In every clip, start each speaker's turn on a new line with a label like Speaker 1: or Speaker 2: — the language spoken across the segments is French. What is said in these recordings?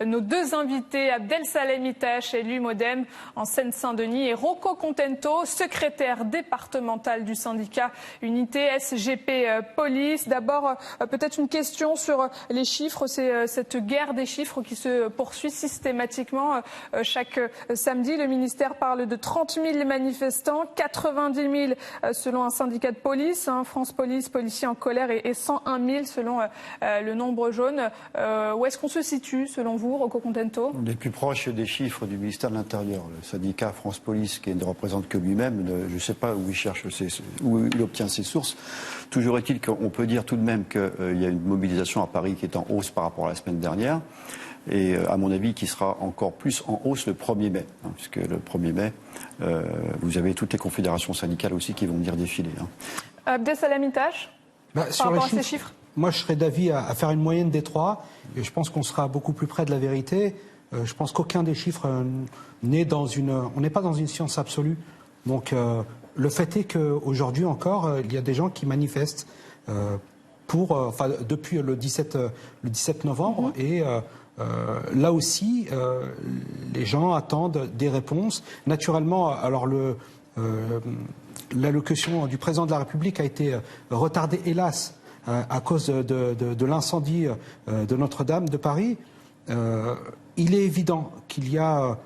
Speaker 1: Nos deux invités, Abdel Salem Itache, élu MODEM en Seine-Saint-Denis, et Rocco Contento, secrétaire départemental du syndicat Unité SGP Police. D'abord, peut-être une question sur les chiffres. C'est cette guerre des chiffres qui se poursuit systématiquement chaque samedi. Le ministère parle de 30 000 manifestants, 90 000 selon un syndicat de police, France Police, policiers en colère, et 101 000 selon le nombre jaune. Où est-ce qu'on se situe selon vous, Rocco Contento?
Speaker 2: On est plus proche des chiffres du ministère de l'Intérieur. Le syndicat France Police, qui ne représente que lui-même, je ne sais pas où il obtient ses sources. Toujours est-il qu'on peut dire tout de même qu'il y a une mobilisation à Paris qui est en hausse par rapport à la semaine dernière. Et à mon avis, qui sera encore plus en hausse le 1er mai. Puisque le 1er mai, vous avez toutes les confédérations syndicales aussi qui vont venir défiler.
Speaker 1: Abdel Salem Itache, par rapport à ces chiffres?
Speaker 3: Moi, je serais d'avis à faire une moyenne des trois, et je pense qu'on sera beaucoup plus près de la vérité. Je pense qu'aucun des chiffres n'est dans une... On n'est pas dans une science absolue. Donc, le fait est qu'aujourd'hui encore, il y a des gens qui manifestent depuis le 17 novembre, et là aussi, les gens attendent des réponses. Naturellement, alors l'allocution du président de la République a été retardée, hélas, à cause de l'incendie de Notre-Dame de Paris. Il est évident qu'il y a...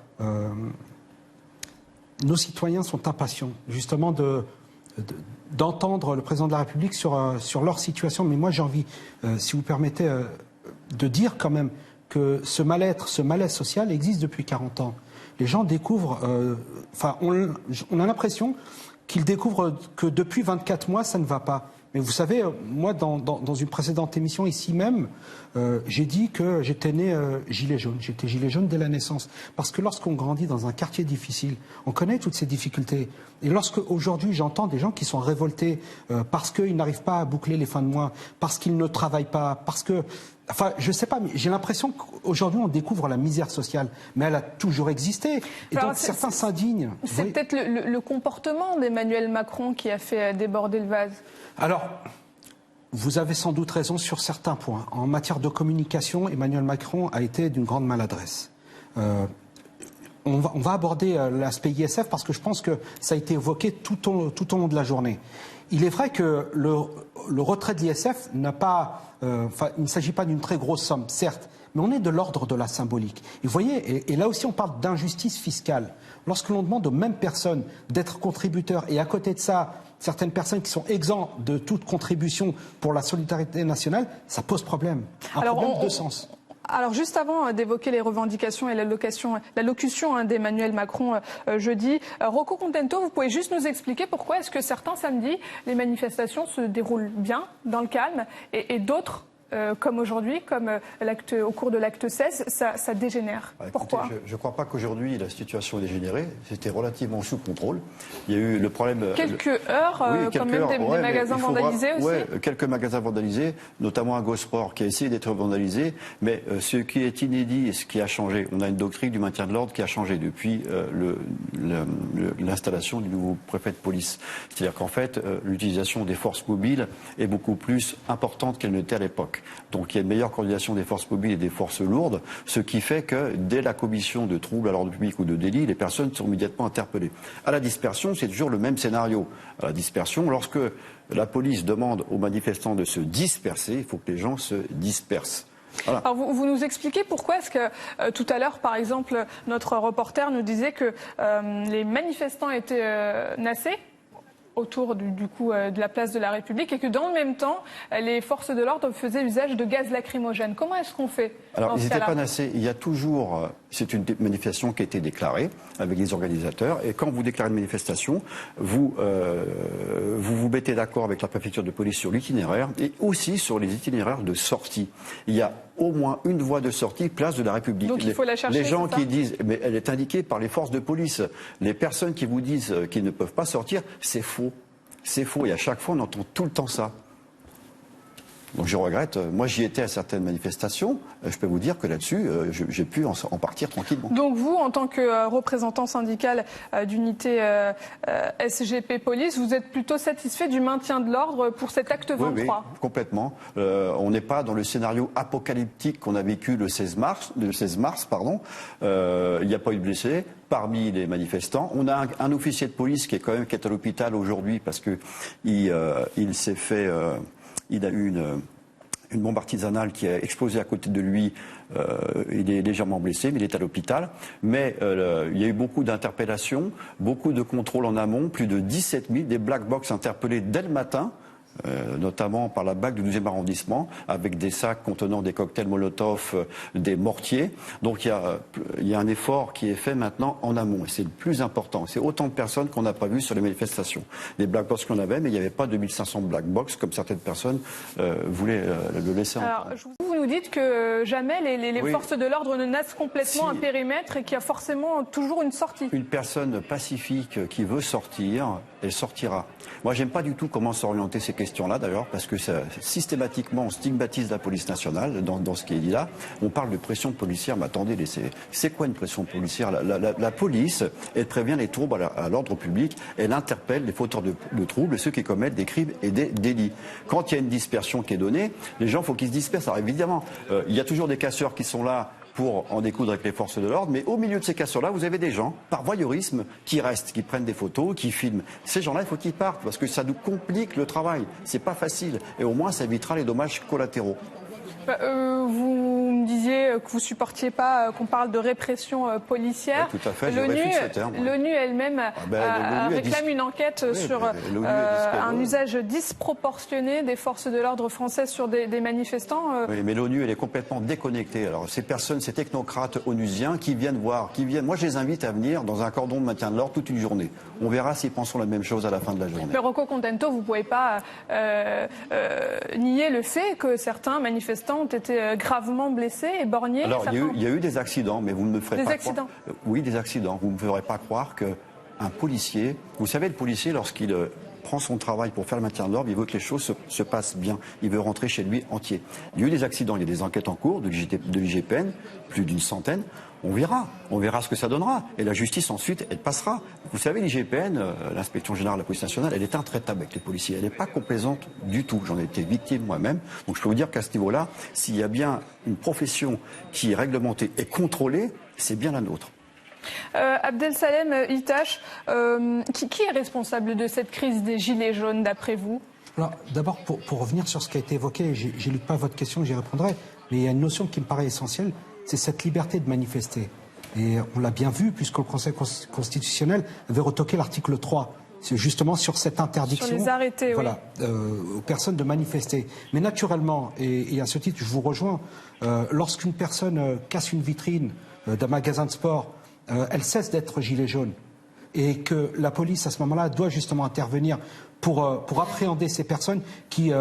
Speaker 3: nos citoyens sont impatients, justement, d'entendre le président de la République sur leur situation. Mais moi, j'ai envie, si vous permettez, de dire quand même que ce mal-être, ce malaise social existe depuis 40 ans. Les gens découvrent... on a l'impression qu'ils découvrent que depuis 24 mois, ça ne va pas. Mais vous savez, moi, dans une précédente émission ici même, j'ai dit que j'étais né gilet jaune. J'étais gilet jaune dès la naissance. Parce que lorsqu'on grandit dans un quartier difficile, on connaît toutes ces difficultés. Et lorsque aujourd'hui j'entends des gens qui sont révoltés parce qu'ils n'arrivent pas à boucler les fins de mois, parce qu'ils ne travaillent pas, parce que... Enfin, je sais pas, mais j'ai l'impression qu'aujourd'hui on découvre la misère sociale, mais elle a toujours existé. Et alors, donc certains s'indignent.
Speaker 1: C'est peut-être le comportement d'Emmanuel Macron qui a fait déborder le vase. Alors,
Speaker 3: vous avez sans doute raison sur certains points. En matière de communication, Emmanuel Macron a été d'une grande maladresse. On va aborder l'aspect ISF parce que je pense que ça a été évoqué tout au long de la journée. Il est vrai que le retrait de l'ISF n'a pas... il ne s'agit pas d'une très grosse somme, certes, mais on est de l'ordre de la symbolique. Et vous voyez, et là aussi on parle d'injustice fiscale. Lorsque l'on demande aux mêmes personnes d'être contributeurs, et à côté de ça, certaines personnes qui sont exemptes de toute contribution pour la solidarité nationale, ça pose problème. Problème de sens.
Speaker 1: Alors juste avant d'évoquer les revendications et l'allocution d'Emmanuel Macron jeudi, Rocco Contento, vous pouvez juste nous expliquer pourquoi est-ce que certains samedis, les manifestations se déroulent bien, dans le calme, et d'autres, comme aujourd'hui, comme au cours de l'acte 16, ça dégénère. Pourquoi?
Speaker 2: Je ne crois pas qu'aujourd'hui la situation est dégénérée. C'était relativement sous contrôle. Il y a eu le problème...
Speaker 1: Quelques heures, quand même, des magasins vandalisés aussi.
Speaker 2: Oui, quelques magasins vandalisés, notamment un Gosport qui a essayé d'être vandalisé. Mais ce qui est inédit et ce qui a changé, on a une doctrine du maintien de l'ordre qui a changé depuis l'installation du nouveau préfet de police. C'est-à-dire qu'en fait, l'utilisation des forces mobiles est beaucoup plus importante qu'elle n'était à l'époque. Donc il y a une meilleure coordination des forces mobiles et des forces lourdes, ce qui fait que dès la commission de troubles à l'ordre public ou de délits, les personnes sont immédiatement interpellées. À la dispersion, c'est toujours le même scénario. À la dispersion, lorsque la police demande aux manifestants de se disperser, il faut que les gens se dispersent. Voilà.
Speaker 1: Alors vous nous expliquez pourquoi est-ce que tout à l'heure, par exemple, notre reporter nous disait que les manifestants étaient nassés autour de la place de la République et que dans le même temps, les forces de l'ordre faisaient usage de gaz lacrymogène. Comment est-ce qu'on fait?
Speaker 2: Alors, ils n'étaient pas nassés. Il y a toujours... C'est une manifestation qui a été déclarée avec les organisateurs. Et quand vous déclarez une manifestation, vous vous mettez d'accord avec la préfecture de police sur l'itinéraire et aussi sur les itinéraires de sortie. Il y a au moins une voie de sortie, place de la République.
Speaker 1: Donc il faut la chercher,
Speaker 2: les gens qui disent, mais elle est indiquée par les forces de police. Les personnes qui vous disent qu'ils ne peuvent pas sortir, c'est faux. C'est faux. Et à chaque fois, on entend tout le temps ça. Donc je regrette. Moi, j'y étais à certaines manifestations. Je peux vous dire que là-dessus, j'ai pu en partir tranquillement.
Speaker 1: Donc vous, en tant que représentant syndical d'unité SGP Police, vous êtes plutôt satisfait du maintien de l'ordre pour cet acte 23 ?
Speaker 2: Oui, complètement. On n'est pas dans le scénario apocalyptique qu'on a vécu le 16 mars. Il n'y a pas eu de blessés parmi les manifestants. On a un officier de police qui est à l'hôpital aujourd'hui parce que il s'est fait... il a eu une bombe artisanale qui a explosé à côté de lui. Il est légèrement blessé, mais il est à l'hôpital. Mais il y a eu beaucoup d'interpellations, beaucoup de contrôles en amont, plus de 17 000, des black box interpellés dès le matin. Notamment par la BAC du 12e arrondissement, avec des sacs contenant des cocktails Molotov, des mortiers. Donc il y a un effort qui est fait maintenant en amont, et c'est le plus important. C'est autant de personnes qu'on n'a pas vues sur les manifestations. Les black box qu'on avait, mais il n'y avait pas 2500 black box, comme certaines personnes voulaient le laisser entendre.
Speaker 1: Alors, vous nous dites que jamais les forces de l'ordre ne naissent complètement un périmètre et qu'il y a forcément toujours une sortie.
Speaker 2: Une personne pacifique qui veut sortir, elle sortira. Moi, j'aime pas du tout comment s'orienter ces questions-là, d'ailleurs, parce que systématiquement, on stigmatise la police nationale dans ce qui est dit là. On parle de pression policière, mais attendez, c'est quoi une pression policière ? La police, elle prévient les troubles à l'ordre public, elle interpelle les fauteurs de troubles, ceux qui commettent des crimes et des délits. Quand il y a une dispersion qui est donnée, les gens, il faut qu'ils se dispersent. Alors évidemment, il y a toujours des casseurs qui sont là pour en découdre avec les forces de l'ordre, mais au milieu de ces casseurs-là, vous avez des gens, par voyeurisme, qui restent, qui prennent des photos, qui filment. Ces gens-là, il faut qu'ils partent, parce que ça nous complique le travail. C'est pas facile. Et au moins, ça évitera les dommages collatéraux.
Speaker 1: Vous me disiez que vous supportiez pas qu'on parle de répression policière.
Speaker 2: Oui, tout à fait, je refuse ce terme.
Speaker 1: L'ONU elle-même réclame une enquête sur un usage disproportionné des forces de l'ordre françaises sur des manifestants.
Speaker 2: Oui, mais l'ONU, elle est complètement déconnectée. Alors ces personnes, ces technocrates onusiens qui viennent voir, moi je les invite à venir dans un cordon de maintien de l'ordre toute une journée. On verra s'ils penseront la même chose à la fin de la journée.
Speaker 1: Mais Rocco Contento, vous ne pouvez pas nier le fait que certains manifestants ont été gravement blessés, éborgnés.
Speaker 2: Alors, il y a eu des accidents, mais vous ne me ferez pas croire... Oui, des accidents. Vous ne me ferez pas croire qu'un policier... Vous savez, le policier, lorsqu'il prend son travail pour faire le maintien de l'ordre, il veut que les choses se passent bien. Il veut rentrer chez lui entier. Il y a eu des accidents, il y a des enquêtes en cours de l'IGPN, plus d'une centaine. On verra ce que ça donnera. Et la justice, ensuite, elle passera. Vous savez, l'IGPN, l'Inspection Générale de la Police Nationale, elle est intraitable avec les policiers. Elle n'est pas complaisante du tout. J'en ai été victime moi-même. Donc je peux vous dire qu'à ce niveau-là, s'il y a bien une profession qui est réglementée et contrôlée, c'est bien la nôtre.
Speaker 1: Abdel-Salem Itache, qui est responsable de cette crise des Gilets jaunes, d'après vous ?
Speaker 3: Alors, d'abord, pour revenir sur ce qui a été évoqué, je n'élude pas votre question, j'y répondrai, mais il y a une notion qui me paraît essentielle, c'est cette liberté de manifester. Et on l'a bien vu, puisque le Conseil constitutionnel avait retoqué l'article 3, c'est justement sur cette interdiction,
Speaker 1: sur les arrêtés,
Speaker 3: voilà, aux personnes de manifester. Mais naturellement, et à ce titre, je vous rejoins, lorsqu'une personne casse une vitrine d'un magasin de sport, elle cesse d'être gilet jaune. Et que la police, à ce moment-là, doit justement intervenir pour appréhender ces personnes qui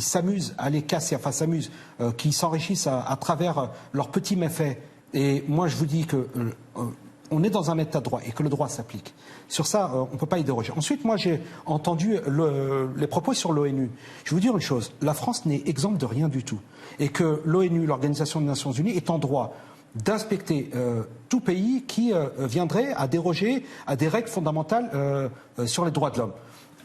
Speaker 3: s'amusent à les casser, enfin s'amusent, qui s'enrichissent à travers leurs petits méfaits. Et moi, je vous dis que on est dans un état de droit et que le droit s'applique. Sur ça, on ne peut pas y déroger. Ensuite, moi, j'ai entendu les propos sur l'ONU. Je vais vous dire une chose, la France n'est exempte de rien du tout. Et que l'ONU, l'Organisation des Nations Unies, est en droit d'inspecter tout pays qui viendrait à déroger à des règles fondamentales sur les droits de l'homme.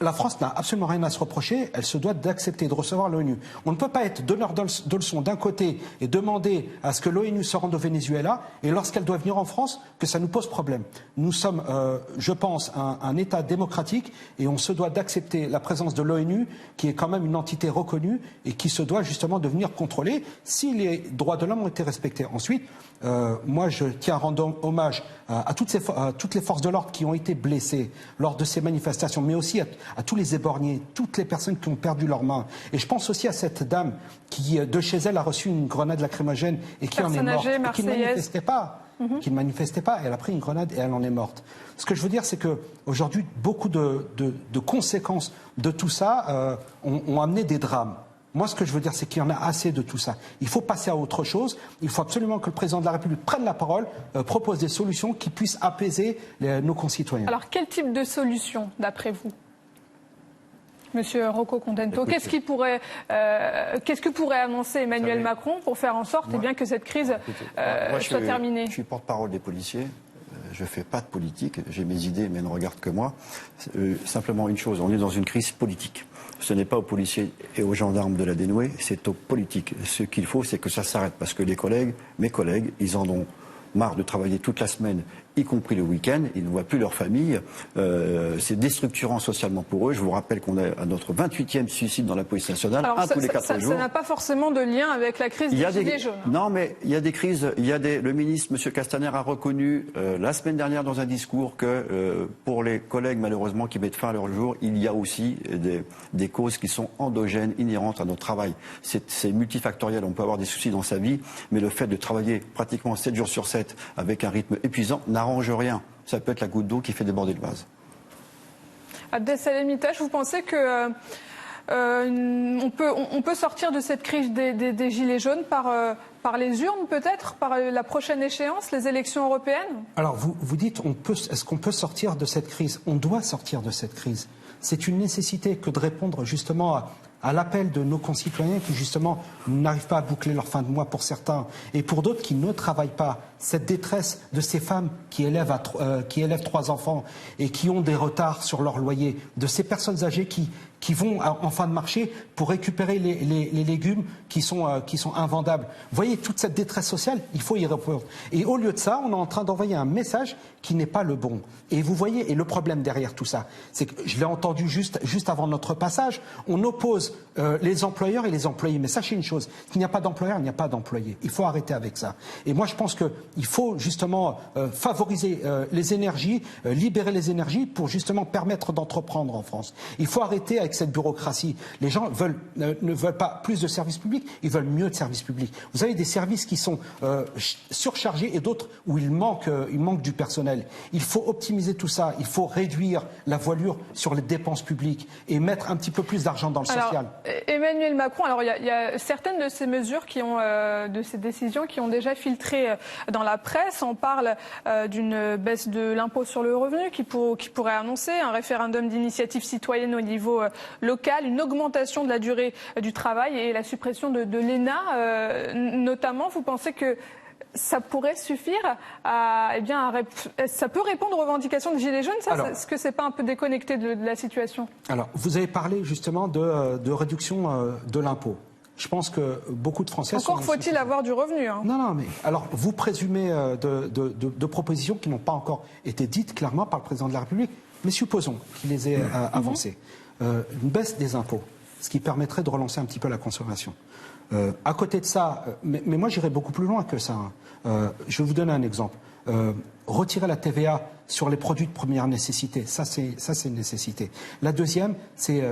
Speaker 3: La France n'a absolument rien à se reprocher, elle se doit d'accepter de recevoir l'ONU. On ne peut pas être donneur de leçons d'un côté et demander à ce que l'ONU se rende au Venezuela et lorsqu'elle doit venir en France, que ça nous pose problème. Nous sommes, je pense, un État démocratique et on se doit d'accepter la présence de l'ONU qui est quand même une entité reconnue et qui se doit justement de venir contrôler si les droits de l'homme ont été respectés. Ensuite, moi je tiens à rendre hommage à toutes les forces de l'ordre qui ont été blessées lors de ces manifestations, mais aussi à tous les éborgnés, toutes les personnes qui ont perdu leurs mains. Et je pense aussi à cette dame qui, de chez elle, a reçu une grenade lacrymogène et qui en est morte, et qui ne manifestait pas. Qui ne manifestait pas, elle a pris une grenade et elle en est morte. Ce que je veux dire, c'est qu'aujourd'hui, beaucoup de conséquences de tout ça ont amené des drames. Moi, ce que je veux dire, c'est qu'il y en a assez de tout ça. Il faut passer à autre chose. Il faut absolument que le président de la République prenne la parole, propose des solutions qui puissent apaiser nos concitoyens.
Speaker 1: Alors, quel type de solution, d'après vous ? Monsieur Rocco Contento, qu'est-ce que pourrait annoncer Emmanuel Macron pour faire en sorte que cette crise soit terminée?
Speaker 2: Je suis porte-parole des policiers. Je ne fais pas de politique, j'ai mes idées, mais ne regarde que moi. Simplement une chose, on est dans une crise politique. Ce n'est pas aux policiers et aux gendarmes de la dénouer, c'est aux politiques. Ce qu'il faut, c'est que ça s'arrête, parce que mes collègues, ils en ont marre de travailler toute la semaine, y compris le week-end, ils ne voient plus leur famille, c'est déstructurant socialement pour eux. Je vous rappelle qu'on est à notre 28e suicide dans la police nationale, tous les 4 jours.
Speaker 1: Ça n'a pas forcément de lien avec la crise des Gilets jaunes.
Speaker 2: Non, mais il y a des crises, le ministre, M. Castaner, a reconnu la semaine dernière dans un discours que pour les collègues malheureusement qui mettent fin à leur jour, il y a aussi des causes qui sont endogènes, inhérentes à notre travail. C'est multifactoriel, on peut avoir des soucis dans sa vie, mais le fait de travailler pratiquement 7 jours sur 7 avec un rythme épuisant n'arrange rien. Ça peut être la goutte d'eau qui fait déborder le vase.
Speaker 1: Abdessalem Itache, vous pensez que on peut sortir de cette crise des Gilets jaunes par les urnes peut-être, par la prochaine échéance, les élections européennes?
Speaker 3: Alors vous dites, est-ce qu'on peut sortir de cette crise? On doit sortir de cette crise. C'est une nécessité que de répondre justement à l'appel de nos concitoyens qui justement n'arrivent pas à boucler leur fin de mois pour certains et pour d'autres qui ne travaillent pas. Cette détresse de ces femmes qui élèvent 3 enfants et qui ont des retards sur leur loyer, de ces personnes âgées qui vont en fin de marché pour récupérer les légumes qui sont invendables. Vous voyez, toute cette détresse sociale, il faut y répondre. Et au lieu de ça, on est en train d'envoyer un message qui n'est pas le bon. Et vous voyez, et le problème derrière tout ça, c'est que je l'ai entendu juste avant notre passage, on oppose les employeurs et les employés. Mais sachez une chose, s'il n'y a pas d'employeur, il n'y a pas d'employé. Il faut arrêter avec ça. Et moi, je pense qu'il faut justement favoriser les énergies, libérer les énergies pour justement permettre d'entreprendre en France. Il faut arrêter avec cette bureaucratie. Les gens ne veulent pas plus de services publics, ils veulent mieux de services publics. Vous avez des services qui sont surchargés et d'autres où il manque du personnel. Il faut optimiser tout ça, il faut réduire la voilure sur les dépenses publiques et mettre un petit peu plus d'argent dans le social.
Speaker 1: Emmanuel Macron, alors il y a certaines de ces mesures de ces décisions qui ont déjà filtré dans la presse. On parle d'une baisse de l'impôt sur le revenu qui pourrait annoncer un référendum d'initiative citoyenne au niveau local, une augmentation de la durée du travail et la suppression de l'ENA notamment. Vous pensez que ça pourrait suffire ça peut répondre aux revendications des Gilets jaunes, ça? Est-ce que c'est pas un peu déconnecté de la situation? Alors,
Speaker 3: vous avez parlé justement de réduction de l'impôt. Je pense que beaucoup de Français
Speaker 1: Encore faut-il avoir du revenu.
Speaker 3: Non, mais alors vous présumez de propositions qui n'ont pas encore été dites clairement par le président de la République, mais supposons qu'il les ait avancées. Une baisse des impôts, ce qui permettrait de relancer un petit peu la consommation. À côté de ça, mais moi j'irais beaucoup plus loin que ça. Je vais vous donner un exemple. Retirer la TVA sur les produits de première nécessité, ça c'est une nécessité. La deuxième, c'est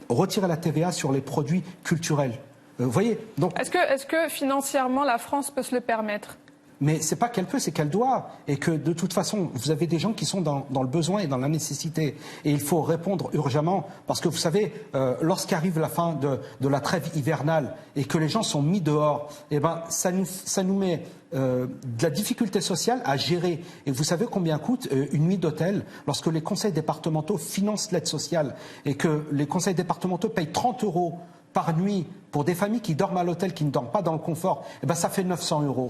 Speaker 3: retirer la TVA sur les produits culturels. Vous voyez, donc.
Speaker 1: Est-ce que financièrement la France peut se le permettre?
Speaker 3: Mais c'est pas qu'elle peut, c'est qu'elle doit. Et que de toute façon, vous avez des gens qui sont dans le besoin et dans la nécessité. Et il faut répondre urgemment. Parce que vous savez, lorsqu'arrive la fin de la trêve hivernale et que les gens sont mis dehors, eh ben, ça nous met de la difficulté sociale à gérer. Et vous savez combien coûte une nuit d'hôtel lorsque les conseils départementaux financent l'aide sociale et que les conseils départementaux payent 30 € par nuit pour des familles qui dorment à l'hôtel, qui ne dorment pas dans le confort, eh ben, ça fait 900 €.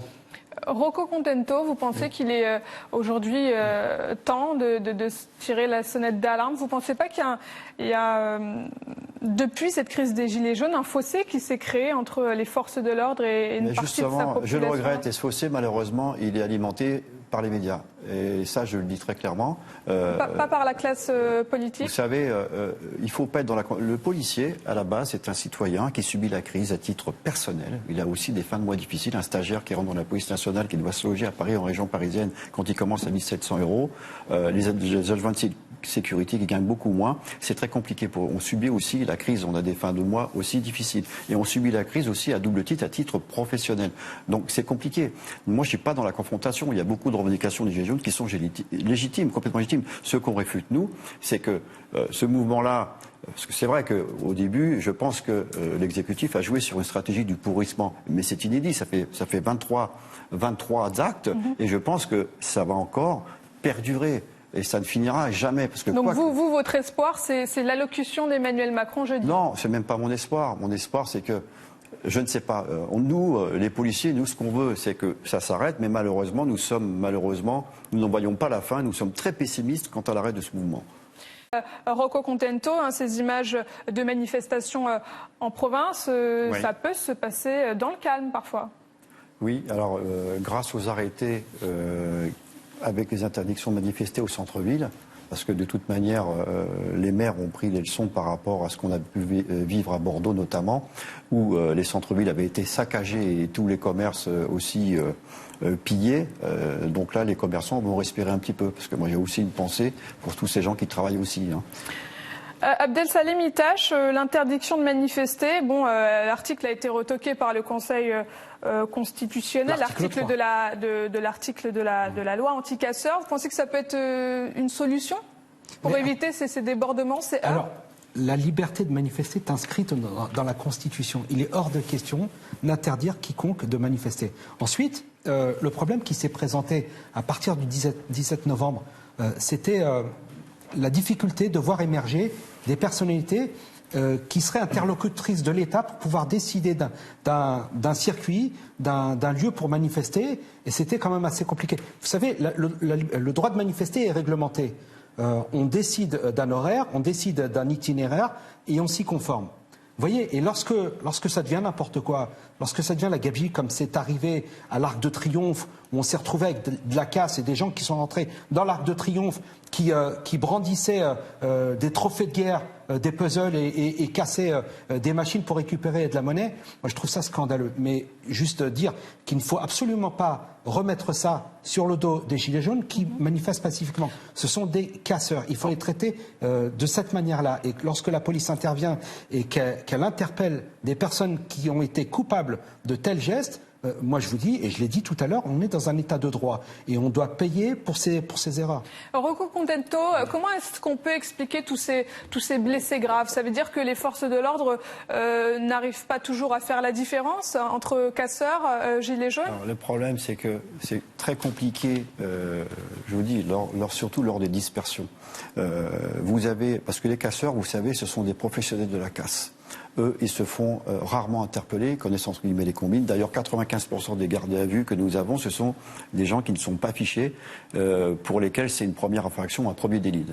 Speaker 1: Rocco Contento, vous pensez qu'il est aujourd'hui temps de tirer la sonnette d'alarme? Vous ne pensez pas qu'il y a depuis cette crise des Gilets jaunes, un fossé qui s'est créé entre les forces de l'ordre et une partie de sa population?
Speaker 2: Je le regrette, et ce fossé, malheureusement, il est alimenté par les médias. Et ça, je le dis très clairement.
Speaker 1: Pas par la classe politique?
Speaker 2: Vous savez, il faut pas être dans la... Le policier, à la base, c'est un citoyen qui subit la crise à titre personnel. Il a aussi des fins de mois difficiles. Un stagiaire qui rentre dans la police nationale, qui doit se loger à Paris, en région parisienne, quand il commence à 1 700 €. Les adjoints de sécurité qui gagnent beaucoup moins. C'est très compliqué pour eux. On subit aussi la crise. On a des fins de mois aussi difficiles. Et on subit la crise aussi à double titre, à titre professionnel. Donc c'est compliqué. Moi, je suis pas dans la confrontation. Il y a beaucoup de revendications des Gilets jaunes qui sont légitimes, complètement légitimes. Ce qu'on réfute, nous, c'est que ce mouvement-là, parce que c'est vrai qu'au début, je pense que l'exécutif a joué sur une stratégie du pourrissement. Mais c'est inédit. Ça fait 23 actes. Et je pense que ça va encore perdurer. Et ça ne finira jamais. Parce que
Speaker 1: donc votre espoir, c'est l'allocution d'Emmanuel Macron jeudi?
Speaker 2: Non, c'est même pas mon espoir. Mon espoir, c'est que, je ne sais pas, nous, les policiers, nous, ce qu'on veut, c'est que ça s'arrête, mais malheureusement, nous n'en voyons pas la fin, nous sommes très pessimistes quant à l'arrêt de ce mouvement.
Speaker 1: Rocco Contento, ces images de manifestations en province, oui. Ça peut se passer dans le calme parfois.
Speaker 2: Oui, alors grâce aux arrêtés avec les interdictions de manifester au centre-ville, parce que de toute manière, les maires ont pris des leçons par rapport à ce qu'on a pu vivre à Bordeaux notamment, où les centres-villes avaient été saccagés et tous les commerces aussi pillés. Donc là, les commerçants vont respirer un petit peu, parce que moi j'ai aussi une pensée pour tous ces gens qui travaillent aussi. Hein.
Speaker 1: Abdel Salem Itache, l'interdiction de manifester, l'article a été retoqué par le Conseil constitutionnel, l'article de la loi anti-casseurs. Vous pensez que ça peut être une solution pour éviter ces débordements,
Speaker 3: Alors, la liberté de manifester est inscrite dans la Constitution. Il est hors de question d'interdire quiconque de manifester. Ensuite, le problème qui s'est présenté à partir du 17 novembre, c'était la difficulté de voir émerger des personnalités qui seraient interlocutrices de l'État pour pouvoir décider d'un circuit, d'un lieu pour manifester, et c'était quand même assez compliqué. Vous savez, le droit de manifester est réglementé. On décide d'un horaire, on décide d'un itinéraire, et on s'y conforme. Vous voyez, et lorsque ça devient n'importe quoi, lorsque ça devient la gabegie, comme c'est arrivé à l'Arc de Triomphe, où on s'est retrouvé avec de la casse et des gens qui sont rentrés dans l'Arc de Triomphe, qui brandissaient des trophées de guerre, des puzzles et cassaient des machines pour récupérer de la monnaie, moi je trouve ça scandaleux. Mais juste dire qu'il ne faut absolument pas remettre ça sur le dos des gilets jaunes qui manifestent pacifiquement. Ce sont des casseurs. Il faut les traiter de cette manière-là. Et lorsque la police intervient et qu'elle interpelle des personnes qui ont été coupables de tels gestes, moi je vous dis, et je l'ai dit tout à l'heure, on est dans un état de droit et on doit payer pour ces erreurs.
Speaker 1: Rocco Contento, comment est-ce qu'on peut expliquer tous ces blessés graves? Ça veut dire que les forces de l'ordre n'arrivent pas toujours à faire la différence entre casseurs, gilets jaunes?
Speaker 2: Alors, le problème, c'est que c'est très compliqué, je vous dis, surtout lors des dispersions. Parce que les casseurs, vous savez, ce sont des professionnels de la casse. Eux, ils se font rarement interpeller, connaissant entre guillemets les combines. D'ailleurs, 95% des gardes à vue que nous avons, ce sont des gens qui ne sont pas fichés, pour lesquels c'est une première infraction, un premier délit,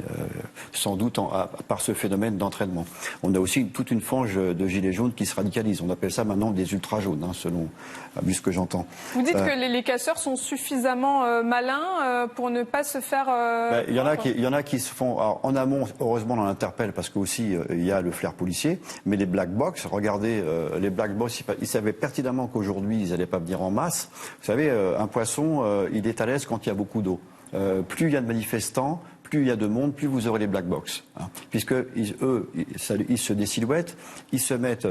Speaker 2: sans doute par ce phénomène d'entraînement. On a aussi toute une fange de gilets jaunes qui se radicalisent. On appelle ça maintenant des ultra-jaunes, selon ce que j'entends.
Speaker 1: Vous dites que les casseurs sont suffisamment malins pour ne pas se faire...
Speaker 2: Il y en a qui se font... Alors, en amont, heureusement, on interpelle parce qu'aussi, il y a le flair policier, mais les black box, regardez, les black box, ils savaient pertinemment qu'aujourd'hui, ils n'allaient pas venir en masse. Vous savez, un poisson, il est à l'aise quand il y a beaucoup d'eau. Plus il y a de manifestants, plus il y a de monde, plus vous aurez les black box. Puisque eux, ils se désilhouettent, ils se mettent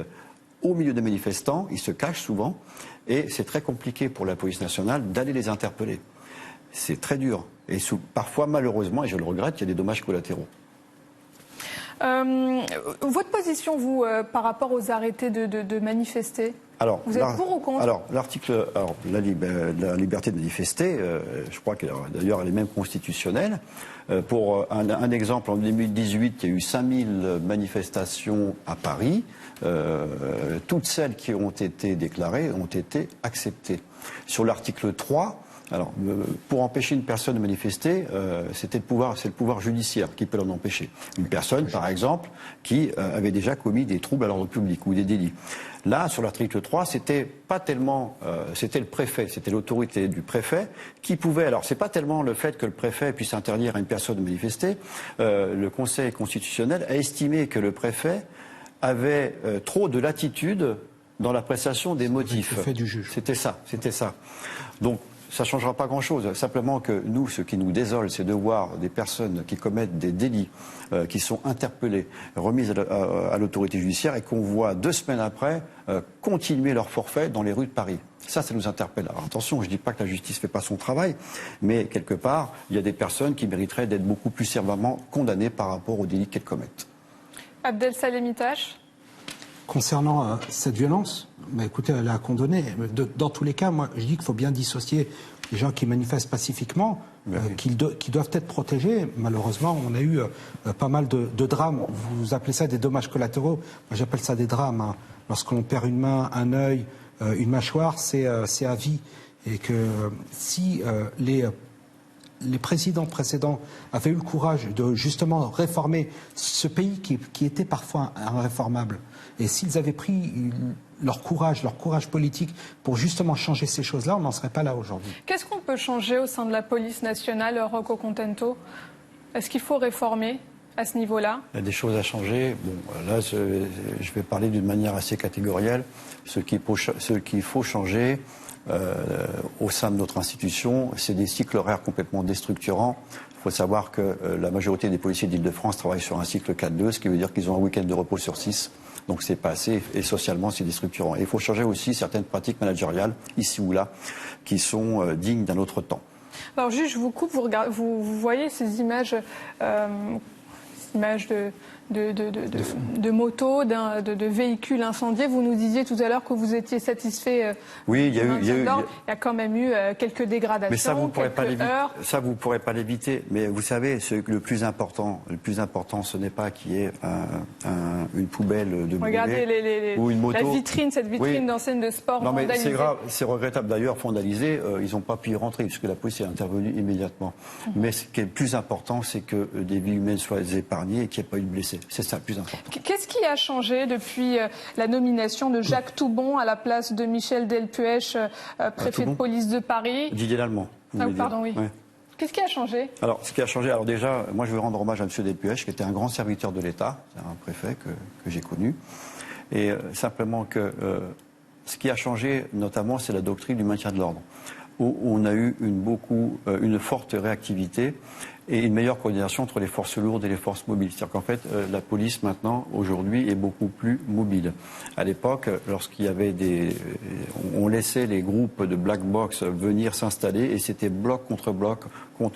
Speaker 2: au milieu des manifestants, ils se cachent souvent, et c'est très compliqué pour la police nationale d'aller les interpeller. C'est très dur. Et parfois, malheureusement, et je le regrette, il y a des dommages collatéraux.
Speaker 1: Votre position, vous, par rapport aux arrêtés de manifester, vous êtes pour ou contre?
Speaker 2: Alors, la liberté de manifester, je crois qu'elle d'ailleurs elle est même constitutionnelle. Pour un exemple, en 2018, il y a eu 5000 manifestations à Paris. Toutes celles qui ont été déclarées ont été acceptées. Sur l'article 3, alors, pour empêcher une personne de manifester, c'est le pouvoir judiciaire qui peut l'en empêcher. Une personne, par exemple, qui avait déjà commis des troubles à l'ordre public ou des délits. Là, sur l'article 3, c'était pas tellement, c'était le préfet, c'était l'autorité du préfet qui pouvait. Alors, c'est pas tellement le fait que le préfet puisse interdire à une personne de manifester. Le Conseil constitutionnel a estimé que le préfet avait trop de latitude dans l'appréciation des motifs.
Speaker 3: Le fait du juge.
Speaker 2: C'était ça. Donc, ça ne changera pas grand-chose. Simplement que nous, ce qui nous désole, c'est de voir des personnes qui commettent des délits, qui sont interpellées, remises à l'autorité judiciaire et qu'on voit 2 semaines après continuer leur forfait dans les rues de Paris. Ça nous interpelle. Alors attention, je ne dis pas que la justice ne fait pas son travail, mais quelque part, il y a des personnes qui mériteraient d'être beaucoup plus sévèrement condamnées par rapport aux délits qu'elles commettent.
Speaker 1: Abdel Salem Itache.
Speaker 3: Concernant cette violence, écoutez, elle a condamné. Dans tous les cas, moi, je dis qu'il faut bien dissocier les gens qui manifestent pacifiquement, qui doivent être protégés. Malheureusement, on a eu pas mal de drames. Vous appelez ça des dommages collatéraux. Moi, j'appelle ça des drames. Hein. Lorsque l'on perd une main, un œil, une mâchoire, c'est à vie. Et que si les présidents précédents avaient eu le courage de justement réformer ce pays qui était parfois irréformable, et s'ils avaient pris leur courage politique pour justement changer ces choses-là, on n'en serait pas là aujourd'hui.
Speaker 1: Qu'est-ce qu'on peut changer au sein de la police nationale, Rocco Contento? Est-ce qu'il faut réformer à ce niveau-là?
Speaker 2: Il y a des choses à changer. Bon, là, je vais parler d'une manière assez catégorielle. Ce qu'il faut changer au sein de notre institution, c'est des cycles horaires complètement déstructurants. Il faut savoir que la majorité des policiers d'Île-de-France travaillent sur un cycle 4-2, ce qui veut dire qu'ils ont un week-end de repos sur 6. Donc c'est pas assez, et socialement c'est déstructurant. Et il faut changer aussi certaines pratiques managériales, ici ou là, qui sont dignes d'un autre temps.
Speaker 1: Alors juste, je vous coupe, vous voyez ces images, de motos, de véhicules incendiés. Vous nous disiez tout à l'heure que vous étiez satisfait.
Speaker 2: Oui, il y
Speaker 1: a quand même eu quelques dégradations.
Speaker 2: Mais ça, vous ne pourrez pas l'éviter. Mais vous savez, le plus important, ce n'est pas qu'il y ait une poubelle de brûlée ou une moto.
Speaker 1: Cette vitrine d'enseigne de sport
Speaker 2: non,
Speaker 1: vandalisée.
Speaker 2: Mais c'est grave, c'est regrettable d'ailleurs, vandalisé. Ils n'ont pas pu y rentrer puisque la police est intervenue immédiatement. Mais ce qui est le plus important, c'est que des vies humaines soient épargnées et qu'il n'y ait pas eu de blessés. C'est ça le plus important.
Speaker 1: Qu'est-ce qui a changé depuis la nomination de Jacques Toubon à la place de Michel Delpech, préfet de police de Paris?
Speaker 2: Didier Lallemand.
Speaker 1: Pardon, oui. Ouais. Qu'est-ce qui a changé?
Speaker 2: Alors, ce qui a changé, déjà, moi je veux rendre hommage à M. Delpech, qui était un grand serviteur de l'État, c'est un préfet que j'ai connu. Et simplement que ce qui a changé, notamment, c'est la doctrine du maintien de l'ordre, où on a eu une forte réactivité et une meilleure coordination entre les forces lourdes et les forces mobiles. C'est-à-dire qu'en fait, la police, maintenant, aujourd'hui, est beaucoup plus mobile. À l'époque, lorsqu'il y avait on laissait les groupes de black box venir s'installer et c'était bloc contre bloc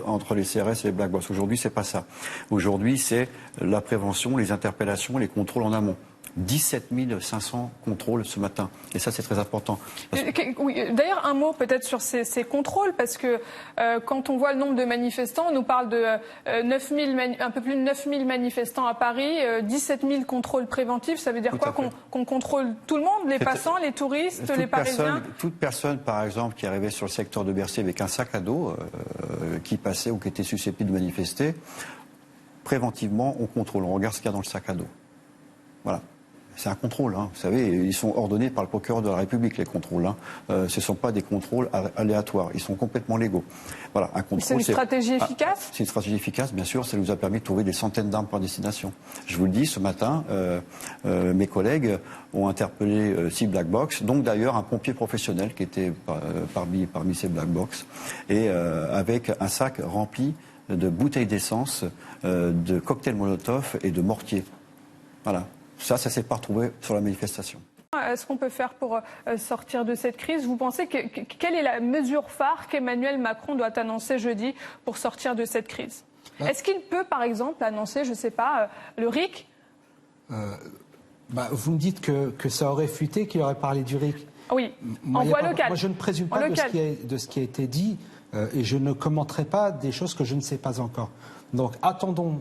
Speaker 2: entre les CRS et les black box. Aujourd'hui, c'est pas ça. Aujourd'hui, c'est la prévention, les interpellations, les contrôles en amont. 17 500 contrôles ce matin. Et ça, c'est très important.
Speaker 1: Oui, d'ailleurs, un mot peut-être sur ces contrôles, parce que quand on voit le nombre de manifestants, on nous parle de un peu plus de 9 000 manifestants à Paris, 17 000 contrôles préventifs. Ça veut dire quoi? Qu'on contrôle tout le monde, les passants, les touristes, les Parisiens?
Speaker 2: Toute personne, par exemple, qui arrivait sur le secteur de Bercy avec un sac à dos, qui passait ou qui était susceptible de manifester, préventivement, on contrôle. On regarde ce qu'il y a dans le sac à dos. Voilà. C'est un contrôle, hein. Vous savez, ils sont ordonnés par le procureur de la République, les contrôles. Hein. Ce ne sont pas des contrôles aléatoires, ils sont complètement légaux. Voilà, un contrôle.
Speaker 1: C'est une stratégie efficace?
Speaker 2: C'est une stratégie efficace, bien sûr, ça nous a permis de trouver des centaines d'armes par destination. Je vous le dis, ce matin, mes collègues ont interpellé 6 black box, donc d'ailleurs un pompier professionnel qui était parmi ces black box, et avec un sac rempli de bouteilles d'essence, de cocktails Molotov et de mortiers. Voilà. Ça s'est pas retrouvé sur la manifestation.
Speaker 1: Est-ce qu'on peut faire pour sortir de cette crise? Vous pensez quelle est la mesure phare qu'Emmanuel Macron doit annoncer jeudi pour sortir de cette crise? Est-ce qu'il peut, par exemple, annoncer, je ne sais pas, le RIC?
Speaker 3: Vous me dites que ça aurait fuité, qu'il aurait parlé du RIC.
Speaker 1: Oui, en voie locale.
Speaker 3: Moi, je ne présume pas de ce qui a été dit et je ne commenterai pas des choses que je ne sais pas encore. Donc, attendons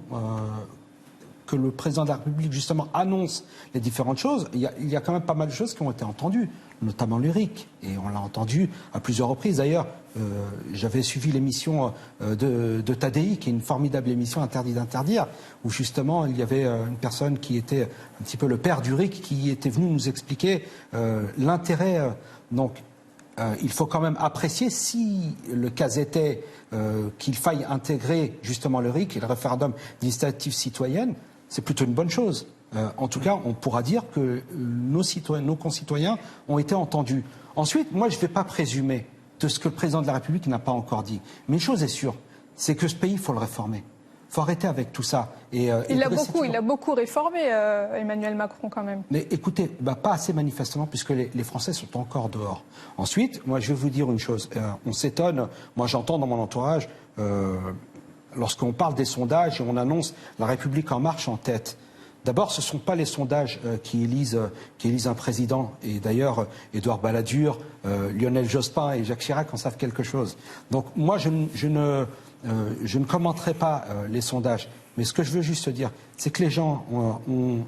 Speaker 3: que le président de la République, justement, annonce les différentes choses. Il y a quand même pas mal de choses qui ont été entendues, notamment le RIC. Et on l'a entendu à plusieurs reprises. D'ailleurs, j'avais suivi l'émission de Tadei, qui est une formidable émission Interdit d'interdire, où justement, il y avait une personne qui était un petit peu le père du RIC, qui était venu nous expliquer l'intérêt. Donc, il faut quand même apprécier, si le cas était qu'il faille intégrer justement le RIC et le référendum d'initiative citoyenne, c'est plutôt une bonne chose. En tout cas, on pourra dire que nos concitoyens ont été entendus. Ensuite, moi, je ne vais pas présumer de ce que le président de la République n'a pas encore dit. Mais une chose est sûre, c'est que ce pays, il faut le réformer. Il faut arrêter avec tout ça. Il a
Speaker 1: beaucoup réformé, Emmanuel Macron, quand même.
Speaker 3: Mais écoutez, pas assez manifestement, puisque les Français sont encore dehors. Ensuite, moi, je vais vous dire une chose. On s'étonne, moi j'entends dans mon entourage, lorsqu'on parle des sondages et on annonce la République en marche en tête. D'abord, ce ne sont pas les sondages qui élisent un président. Et d'ailleurs, Édouard Balladur, Lionel Jospin et Jacques Chirac en savent quelque chose. Donc moi, je ne commenterai pas les sondages. Mais ce que je veux juste dire, c'est que les gens ont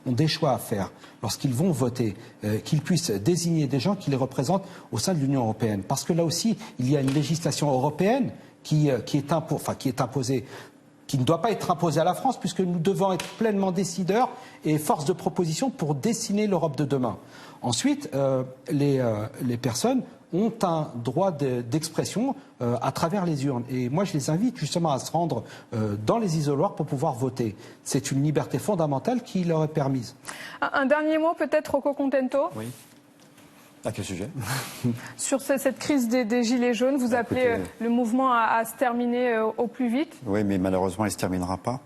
Speaker 3: des choix à faire lorsqu'ils vont voter, qu'ils puissent désigner des gens qui les représentent au sein de l'Union européenne. Parce que là aussi, il y a une législation européenne qui est imposée, qui ne doit pas être imposée à la France, puisque nous devons être pleinement décideurs et force de proposition pour dessiner l'Europe de demain. Ensuite, les personnes ont un droit d'expression à travers les urnes. Et moi, je les invite justement à se rendre dans les isoloirs pour pouvoir voter. C'est une liberté fondamentale qui leur est permise.
Speaker 1: Un dernier mot peut-être, Rocco Contento ?
Speaker 2: Oui. À quel sujet ?
Speaker 1: Sur cette crise des Gilets jaunes, vous appelez le mouvement à se terminer au plus vite ?
Speaker 2: Oui, mais malheureusement, il ne se terminera pas.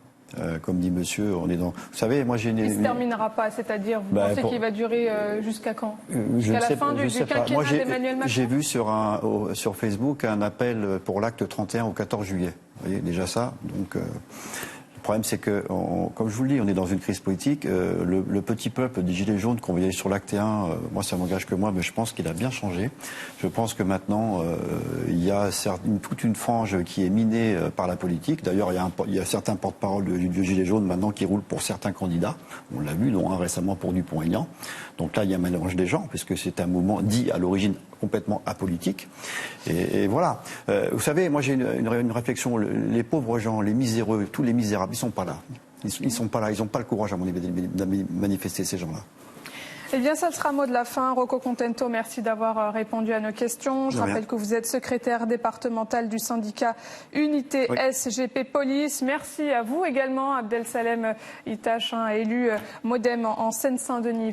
Speaker 2: Comme dit monsieur, on est dans... Vous savez, moi j'ai une...
Speaker 1: Il ne se terminera pas, c'est-à-dire, vous pensez qu'il va durer jusqu'à quand ? Jusqu'à la fin du quinquennat d'Emmanuel Macron ?
Speaker 2: J'ai vu sur Facebook un appel pour l'acte 31 au 14 juillet. Vous voyez, déjà ça. Donc, le problème, c'est que, comme je vous le dis, on est dans une crise politique. Le petit peuple des Gilets jaunes qu'on voyait sur l'acte 1, moi, ça m'engage que moi, mais je pense qu'il a bien changé. Je pense que maintenant, il y a toute une frange qui est minée par la politique. D'ailleurs, il y a certains porte-parole de Gilets jaunes maintenant qui roulent pour certains candidats. On l'a vu, dont un récemment pour Dupont-Aignan. Donc là, il y a un mélange des gens, puisque c'est un mouvement dit à l'origine complètement apolitique. Et voilà. Vous savez, moi j'ai une réflexion. Les pauvres gens, les miséreux, tous les misérables, ils sont pas là. Ils sont pas là. Ils n'ont pas le courage, à mon avis, de manifester, ces gens-là.
Speaker 1: Eh bien, ça sera mot de la fin. Rocco Contento, merci d'avoir répondu à nos questions. Je rappelle que vous êtes secrétaire départemental du syndicat Unité SGP Police. Merci à vous également, Abdel Salem Itache, élu MODEM en Seine-Saint-Denis.